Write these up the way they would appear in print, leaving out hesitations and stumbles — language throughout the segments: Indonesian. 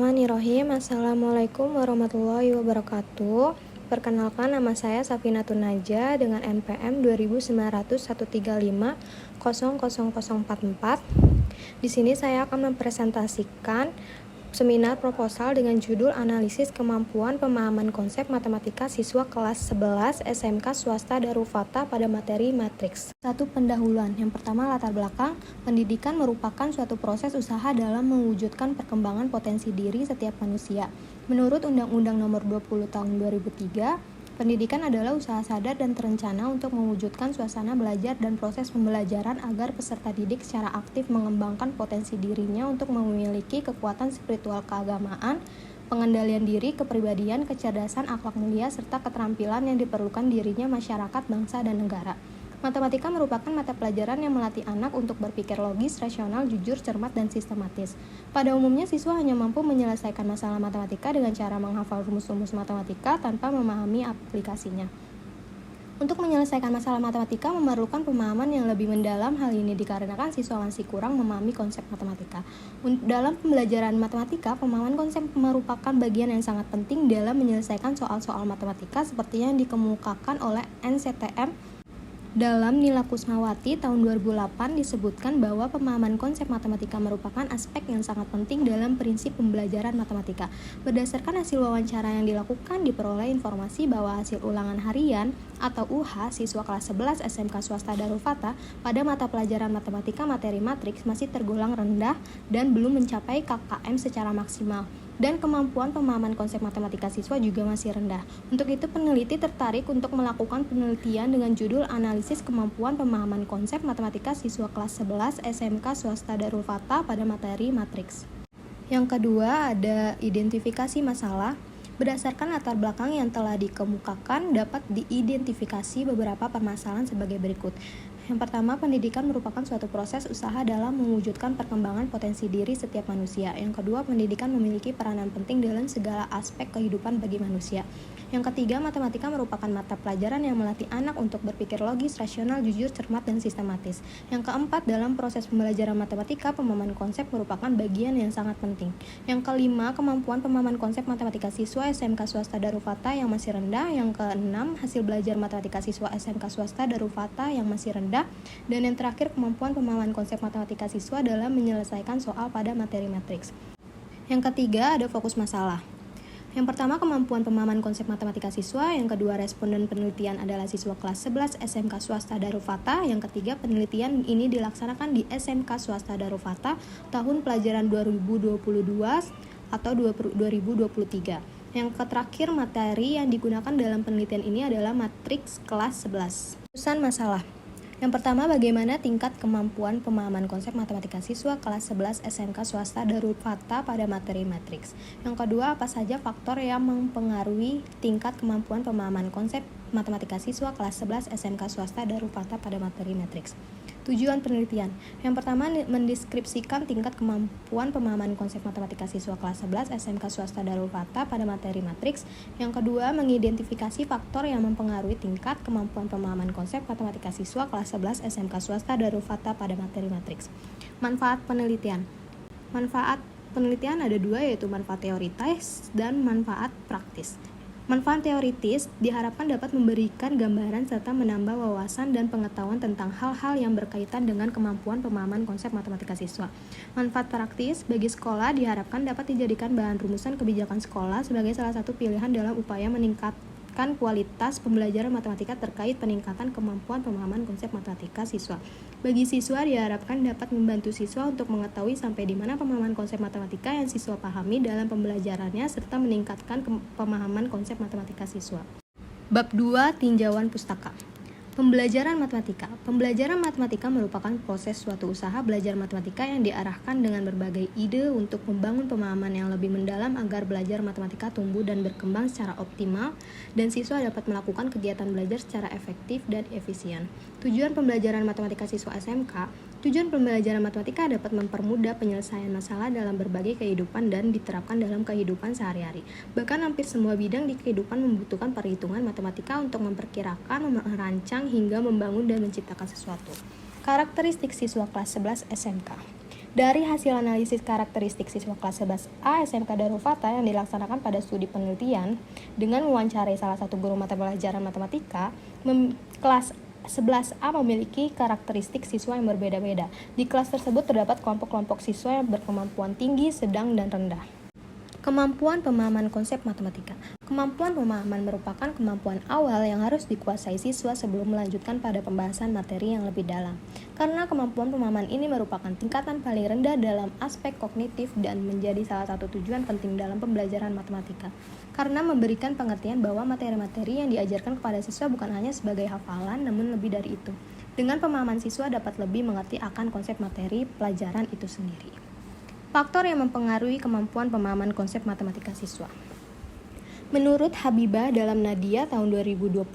Bismillahirrahmanirrahim. Assalamualaikum warahmatullahi wabarakatuh. Perkenalkan, nama saya Safinatun Naja dengan NPM 29135000044. Di sini saya akan mempresentasikan seminar proposal dengan judul Analisis Kemampuan Pemahaman Konsep Matematika Siswa Kelas 11 SMK Swasta Darul Fatah pada materi matriks. Satu pendahuluan. Yang pertama, latar belakang. Pendidikan merupakan suatu proses usaha dalam mewujudkan perkembangan potensi diri setiap manusia. Menurut Undang-Undang Nomor 20 Tahun 2003, pendidikan adalah usaha sadar dan terencana untuk mewujudkan suasana belajar dan proses pembelajaran agar peserta didik secara aktif mengembangkan potensi dirinya untuk memiliki kekuatan spiritual keagamaan, pengendalian diri, kepribadian, kecerdasan, akhlak mulia, serta keterampilan yang diperlukan dirinya, masyarakat, bangsa, dan negara. Matematika merupakan mata pelajaran yang melatih anak untuk berpikir logis, rasional, jujur, cermat, dan sistematis. Pada umumnya, siswa hanya mampu menyelesaikan masalah matematika dengan cara menghafal rumus-rumus matematika tanpa memahami aplikasinya. Untuk menyelesaikan masalah matematika memerlukan pemahaman yang lebih mendalam. Hal ini dikarenakan siswa masih kurang memahami konsep matematika. Dalam pembelajaran matematika, pemahaman konsep merupakan bagian yang sangat penting dalam menyelesaikan soal-soal matematika seperti yang dikemukakan oleh NCTM. Dalam Nila Kusmawati tahun 2008 disebutkan bahwa pemahaman konsep matematika merupakan aspek yang sangat penting dalam prinsip pembelajaran matematika. Berdasarkan hasil wawancara yang dilakukan, diperoleh informasi bahwa hasil ulangan harian atau UH siswa kelas 11 SMK Swasta Darul Fatah pada mata pelajaran matematika materi matriks masih tergolong rendah dan belum mencapai KKM secara maksimal. Dan kemampuan pemahaman konsep matematika siswa juga masih rendah. Untuk itu, peneliti tertarik untuk melakukan penelitian dengan judul Analisis Kemampuan Pemahaman Konsep Matematika Siswa Kelas 11 SMK Swasta Darul Fatah pada materi matriks. Yang kedua, ada identifikasi masalah. Berdasarkan latar belakang yang telah dikemukakan, dapat diidentifikasi beberapa permasalahan sebagai berikut. Yang pertama, pendidikan merupakan suatu proses usaha dalam mewujudkan perkembangan potensi diri setiap manusia. Yang kedua, pendidikan memiliki peranan penting dalam segala aspek kehidupan bagi manusia. Yang ketiga, matematika merupakan mata pelajaran yang melatih anak untuk berpikir logis, rasional, jujur, cermat, dan sistematis. Yang keempat, dalam proses pembelajaran matematika, pemahaman konsep merupakan bagian yang sangat penting. Yang kelima, kemampuan pemahaman konsep matematika siswa SMK Swasta Darul Fatah yang masih rendah. Yang keenam, hasil belajar matematika siswa SMK Swasta Darul Fatah yang masih rendah. Dan yang terakhir, kemampuan pemahaman konsep matematika siswa dalam menyelesaikan soal pada materi matriks. Yang ketiga, ada fokus masalah. Yang pertama, kemampuan pemahaman konsep matematika siswa. Yang kedua, responden penelitian adalah siswa kelas 11 SMK Swasta Darul Fatah. Yang ketiga, penelitian ini dilaksanakan di SMK Swasta Darul Fatah tahun pelajaran 2022 atau 2023. Yang terakhir, materi yang digunakan dalam penelitian ini adalah matriks kelas 11. Urusan masalah. Yang pertama, bagaimana tingkat kemampuan pemahaman konsep matematika siswa kelas 11 SMK Swasta Darul Fatah pada materi matriks. Yang kedua, apa saja faktor yang mempengaruhi tingkat kemampuan pemahaman konsep matematika siswa kelas 11 SMK Swasta Darul Fatah pada materi matriks. Tujuan penelitian. Yang pertama, mendeskripsikan tingkat kemampuan pemahaman konsep matematika siswa kelas 11 SMK Swasta Darul Fatah pada materi matriks. Yang kedua, mengidentifikasi faktor yang mempengaruhi tingkat kemampuan pemahaman konsep matematika siswa kelas 11 SMK Swasta Darul Fatah pada materi matriks. Manfaat penelitian. Manfaat penelitian ada dua, yaitu manfaat teoritis dan manfaat praktis. Manfaat teoritis diharapkan dapat memberikan gambaran serta menambah wawasan dan pengetahuan tentang hal-hal yang berkaitan dengan kemampuan pemahaman konsep matematika siswa. Manfaat praktis bagi sekolah diharapkan dapat dijadikan bahan rumusan kebijakan sekolah sebagai salah satu pilihan dalam upaya meningkatkan kualitas pembelajaran matematika terkait peningkatan kemampuan pemahaman konsep matematika siswa. Bagi siswa diharapkan dapat membantu siswa untuk mengetahui sampai di mana pemahaman konsep matematika yang siswa pahami dalam pembelajarannya serta meningkatkan pemahaman konsep matematika siswa. Bab 2, tinjauan pustaka. Pembelajaran matematika. Pembelajaran matematika merupakan proses suatu usaha belajar matematika yang diarahkan dengan berbagai ide untuk membangun pemahaman yang lebih mendalam agar belajar matematika tumbuh dan berkembang secara optimal dan siswa dapat melakukan kegiatan belajar secara efektif dan efisien. Tujuan pembelajaran matematika siswa SMK. Tujuan pembelajaran matematika dapat mempermudah penyelesaian masalah dalam berbagai kehidupan dan diterapkan dalam kehidupan sehari-hari. Bahkan hampir semua bidang di kehidupan membutuhkan perhitungan matematika untuk memperkirakan, merancang, hingga membangun dan menciptakan sesuatu. Karakteristik siswa kelas 11 SMK. Dari hasil analisis karakteristik siswa kelas 11A SMK Darul Fatah yang dilaksanakan pada studi penelitian dengan mewawancarai salah satu guru mata pelajaran matematika, kelas 11A memiliki karakteristik siswa yang berbeda-beda. Di kelas tersebut terdapat kelompok-kelompok siswa yang berkemampuan tinggi, sedang, dan rendah. Kemampuan pemahaman konsep matematika. Kemampuan pemahaman merupakan kemampuan awal yang harus dikuasai siswa sebelum melanjutkan pada pembahasan materi yang lebih dalam. Karena kemampuan pemahaman ini merupakan tingkatan paling rendah dalam aspek kognitif dan menjadi salah satu tujuan penting dalam pembelajaran matematika. Karena memberikan pengertian bahwa materi-materi yang diajarkan kepada siswa bukan hanya sebagai hafalan, namun lebih dari itu. Dengan pemahaman siswa dapat lebih mengerti akan konsep materi pelajaran itu sendiri. Faktor yang mempengaruhi kemampuan pemahaman konsep matematika siswa. Menurut Habibah dalam Nadia tahun 2020,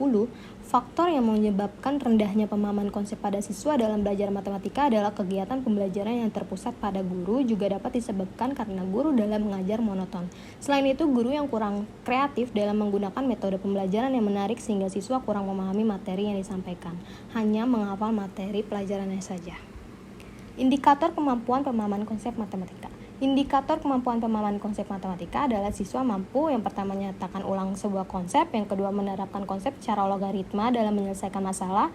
faktor yang menyebabkan rendahnya pemahaman konsep pada siswa dalam belajar matematika adalah kegiatan pembelajaran yang terpusat pada guru, juga dapat disebabkan karena guru dalam mengajar monoton. Selain itu, guru yang kurang kreatif dalam menggunakan metode pembelajaran yang menarik sehingga siswa kurang memahami materi yang disampaikan, hanya menghafal materi pelajarannya saja. Indikator kemampuan pemahaman konsep matematika. Indikator kemampuan pemahaman konsep matematika adalah siswa mampu yang pertama menyatakan ulang sebuah konsep, yang kedua menerapkan konsep secara logaritma dalam menyelesaikan masalah,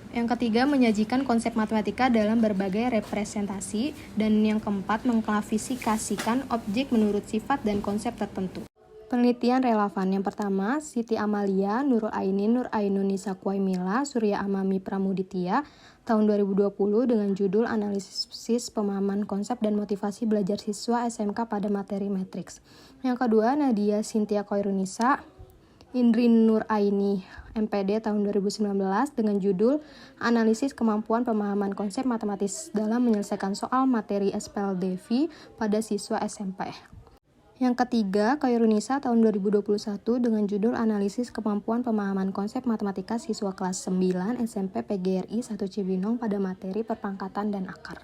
yang ketiga menyajikan konsep matematika dalam berbagai representasi, dan yang keempat mengklasifikasikan objek menurut sifat dan konsep tertentu. Penelitian relevan yang pertama, Siti Amalia, Nurul Ainin, Nur Ainun Nisa Kuaimila, Surya Amami Pramuditya, tahun 2020 dengan judul Analisis Pemahaman Konsep dan Motivasi Belajar Siswa SMK pada Materi Matriks. Yang kedua, Nadia Cynthia Koirunisa, Indrin Nur Aini, MPD tahun 2019 dengan judul Analisis Kemampuan Pemahaman Konsep Matematis dalam Menyelesaikan Soal Materi SPLDV pada Siswa SMP. Yang ketiga, Koirunisa tahun 2021 dengan judul Analisis Kemampuan Pemahaman Konsep Matematika Siswa Kelas 9 SMP PGRI 1 Cibinong pada materi perpangkatan dan akar.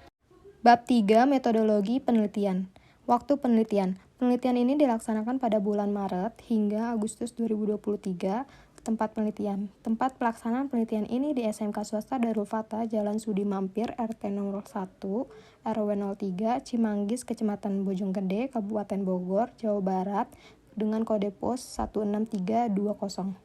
Bab 3, Metodologi Penelitian. Waktu penelitian. Penelitian ini dilaksanakan pada bulan Maret hingga Agustus 2023. Tempat penelitian. Tempat pelaksanaan penelitian ini di SMK Swasta Darul Fatah, Jalan Sudi Mampir, RT 01, RW 03, Cimanggis, Kecamatan Bojonggede, Kabupaten Bogor, Jawa Barat, dengan kode pos 16320.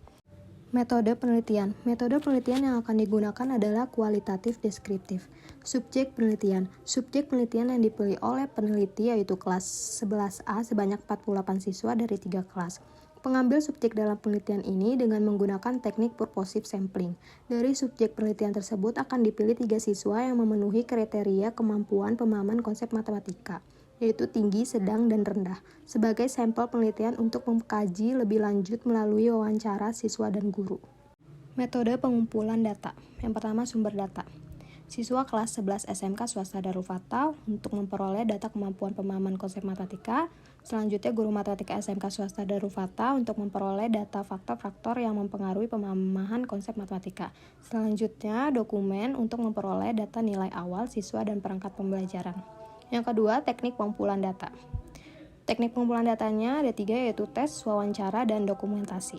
Metode penelitian. Metode penelitian yang akan digunakan adalah kualitatif deskriptif. Subjek penelitian. Subjek penelitian yang dipilih oleh peneliti yaitu kelas 11A sebanyak 48 siswa dari 3 kelas. Pengambil subjek dalam penelitian ini dengan menggunakan teknik purposive sampling. Dari subjek penelitian tersebut akan dipilih 3 siswa yang memenuhi kriteria kemampuan pemahaman konsep matematika, yaitu tinggi, sedang, dan rendah, sebagai sampel penelitian untuk mengkaji lebih lanjut melalui wawancara siswa dan guru. Metode pengumpulan data. Yang pertama, sumber data. Siswa kelas 11 SMK Swasta Darul Fatah untuk memperoleh data kemampuan pemahaman konsep matematika. Selanjutnya, guru matematika SMK Swasta Darul Fatah untuk memperoleh data faktor-faktor yang mempengaruhi pemahaman konsep matematika. Selanjutnya, dokumen untuk memperoleh data nilai awal siswa dan perangkat pembelajaran. Yang kedua, teknik pengumpulan data. Teknik pengumpulan datanya ada 3, yaitu tes, wawancara, dan dokumentasi.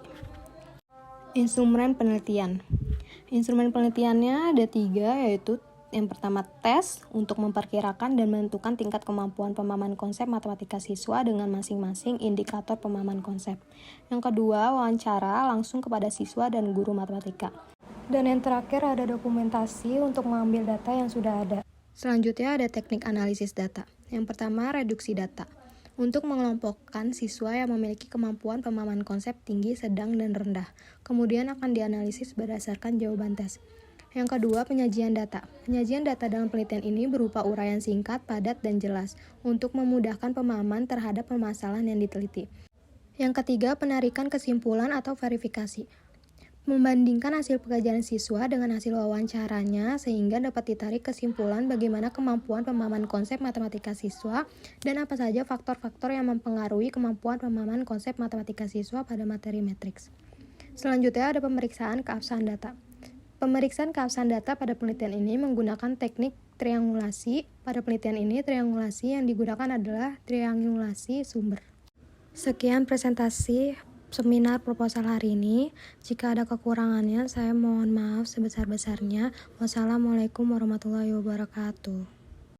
Instrumen penelitian. Instrumen penelitiannya ada 3, yaitu yang pertama tes untuk memperkirakan dan menentukan tingkat kemampuan pemahaman konsep matematika siswa dengan masing-masing indikator pemahaman konsep. Yang kedua, wawancara langsung kepada siswa dan guru matematika. Dan yang terakhir ada dokumentasi untuk mengambil data yang sudah ada. Selanjutnya ada teknik analisis data. Yang pertama, reduksi data. Untuk mengelompokkan siswa yang memiliki kemampuan pemahaman konsep tinggi, sedang, dan rendah. Kemudian akan dianalisis berdasarkan jawaban tes. Yang kedua, penyajian data. Penyajian data dalam penelitian ini berupa uraian singkat, padat, dan jelas untuk memudahkan pemahaman terhadap permasalahan yang diteliti. Yang ketiga, penarikan kesimpulan atau verifikasi. Membandingkan hasil pengajaran siswa dengan hasil wawancaranya sehingga dapat ditarik kesimpulan bagaimana kemampuan pemahaman konsep matematika siswa dan apa saja faktor-faktor yang mempengaruhi kemampuan pemahaman konsep matematika siswa pada materi matriks. Selanjutnya ada pemeriksaan keabsahan data. Pemeriksaan keabsahan data pada penelitian ini menggunakan teknik triangulasi. Pada penelitian ini, triangulasi yang digunakan adalah triangulasi sumber. Sekian presentasi seminar proposal hari ini. Jika ada kekurangannya, saya mohon maaf sebesar-besarnya. Wassalamualaikum warahmatullahi wabarakatuh.